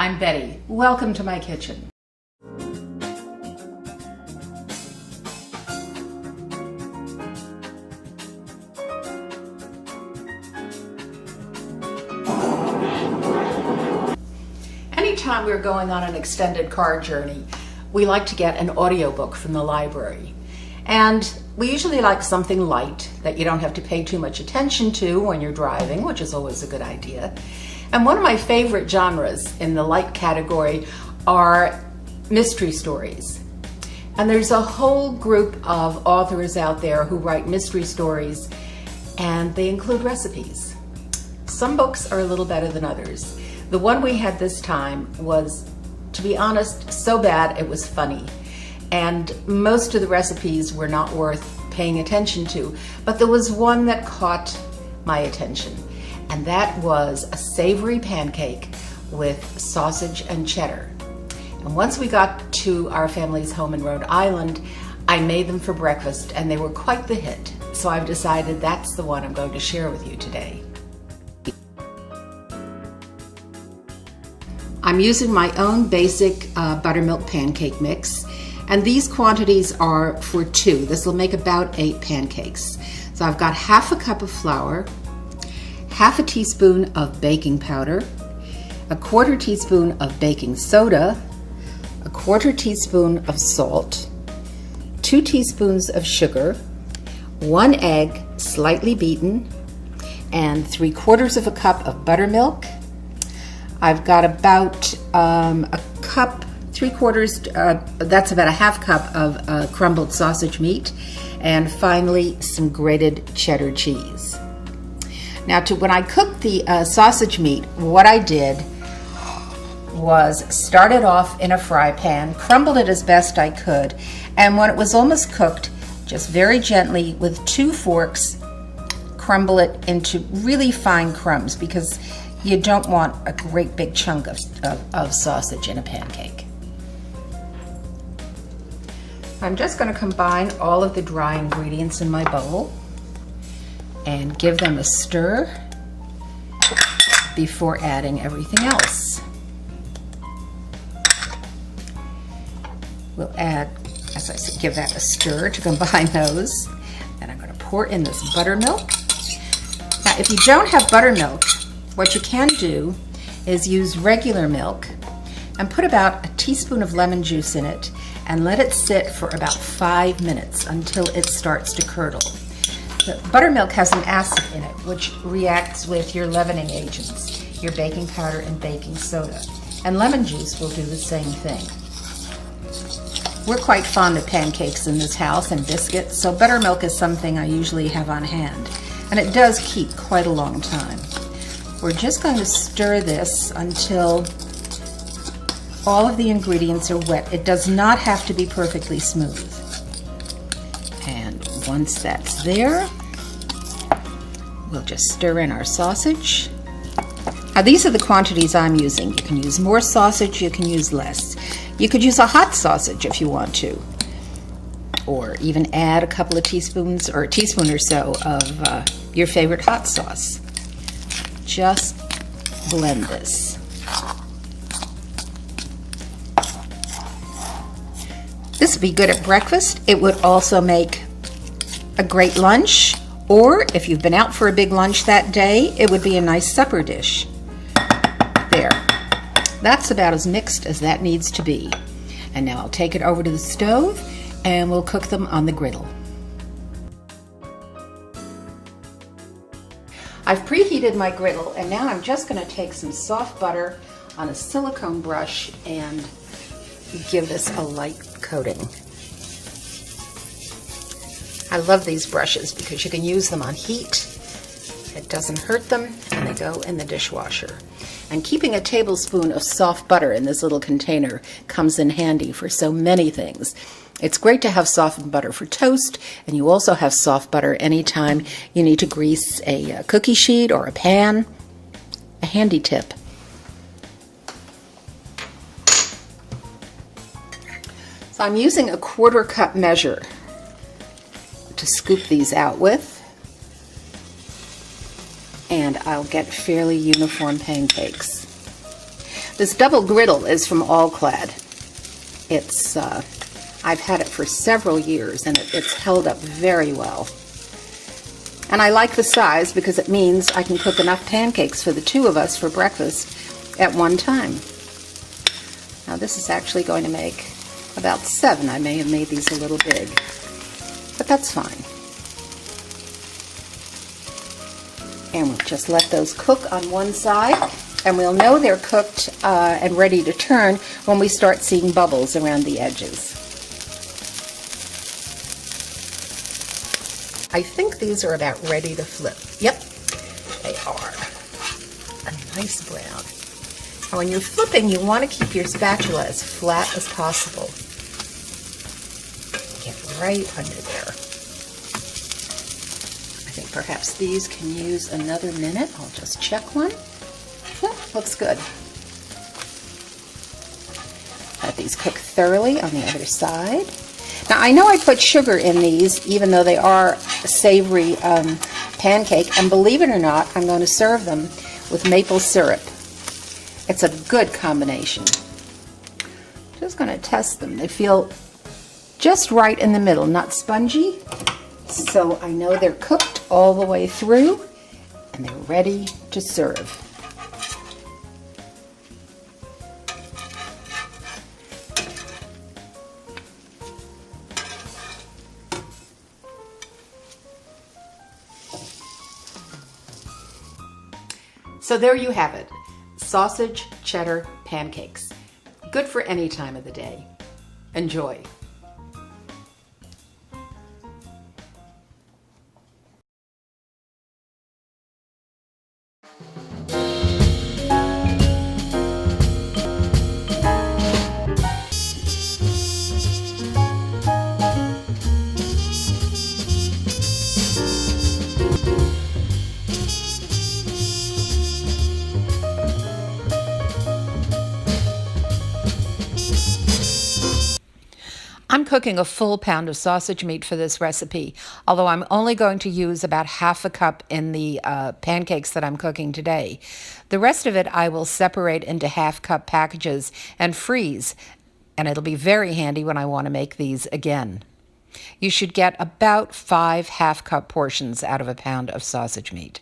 I'm Betty. Welcome to my kitchen. Anytime we're going on an extended car journey, we like to get an audiobook from the library. And we usually like something light that you don't have to pay too much attention to when you're driving, which is always a good idea. And one of my favorite genres in the light category are mystery stories. And there's a whole group of authors out there who write mystery stories, and they include recipes. Some books are a little better than others. The one we had this time was, to be honest, so bad it was funny. And most of the recipes were not worth paying attention to, but there was one that caught my attention, and that was a savory pancake with sausage and cheddar. And once we got to our family's home in Rhode Island, I made them for breakfast, and they were quite the hit. So I've decided that's the one I'm going to share with you today. I'm using my own basic buttermilk pancake mix. And these quantities are for 2. This will make about 8 pancakes. So I've got half a cup of flour, half a teaspoon of baking powder, a 1/4 teaspoon of baking soda, a 1/4 teaspoon of salt, 2 teaspoons of sugar, 1 egg slightly beaten, and 3/4 of a cup of buttermilk. I've got about a cup, 3/4, that's about a half cup of crumbled sausage meat, and finally some grated cheddar cheese. Now, when I cooked the sausage meat, what I did was start it off in a fry pan, crumbled it as best I could, and when it was almost cooked, just very gently with 2 forks, crumble it into really fine crumbs, because you don't want a great big chunk of sausage in a pancake. I'm just going to combine all of the dry ingredients in my bowl and give them a stir before adding everything else. We'll add, as I said, give that a stir to combine those. Then I'm going to pour in this buttermilk. Now, if you don't have buttermilk, what you can do is use regular milk and put about a teaspoon of lemon juice in it and let it sit for about 5 minutes until it starts to curdle. The buttermilk has an acid in it which reacts with your leavening agents, your baking powder and baking soda. And lemon juice will do the same thing. We're quite fond of pancakes in this house and biscuits, so buttermilk is something I usually have on hand. And it does keep quite a long time. We're just going to stir this until all of the ingredients are wet. It does not have to be perfectly smooth. And once that's there, we'll just stir in our sausage. Now, these are the quantities I'm using. You can use more sausage, you can use less. You could use a hot sausage if you want to, or even add a couple of teaspoons or a teaspoon or so of your favorite hot sauce. Just blend this. This would be good at breakfast. It would also make a great lunch, or if you've been out for a big lunch that day, it would be a nice supper dish. There. That's about as mixed as that needs to be. And now I'll take it over to the stove and we'll cook them on the griddle. I've preheated my griddle, and now I'm just going to take some soft butter on a silicone brush and give this a light coating. I love these brushes because you can use them on heat. It doesn't hurt them, and they go in the dishwasher. And keeping a tablespoon of soft butter in this little container comes in handy for so many things. It's great to have softened butter for toast, and you also have soft butter anytime you need to grease a cookie sheet or a pan. A handy tip. So I'm using a 1/4 cup measure to scoop these out with, and I'll get fairly uniform pancakes. This double griddle is from All-Clad. It's, I've had it for several years, and it's held up very well. And I like the size because it means I can cook enough pancakes for the two of us for breakfast at one time. Now this is actually going to make about 7. I may have made these a little big, but that's fine. And we'll just let those cook on one side, and we'll know they're cooked and ready to turn when we start seeing bubbles around the edges. I think these are about ready to flip. Yep, they are. A nice brown. Now when you're flipping, you want to keep your spatula as flat as possible. Get right under there. I think perhaps these can use another minute. I'll just check one. Looks good. Let these cook thoroughly on the other side. Now I know I put sugar in these, even though they are a savory pancake, and believe it or not, I'm going to serve them with maple syrup. It's a good combination. Just going to test them. They feel just right in the middle, not spongy, so I know they're cooked all the way through, and they're ready to serve. So there you have it, sausage cheddar pancakes. Good for any time of the day. Enjoy. I'm cooking a full pound of sausage meat for this recipe, although I'm only going to use about half a cup in the pancakes that I'm cooking today. The rest of it I will separate into half-cup packages and freeze, and it'll be very handy when I want to make these again. You should get about 5 half-cup portions out of a pound of sausage meat.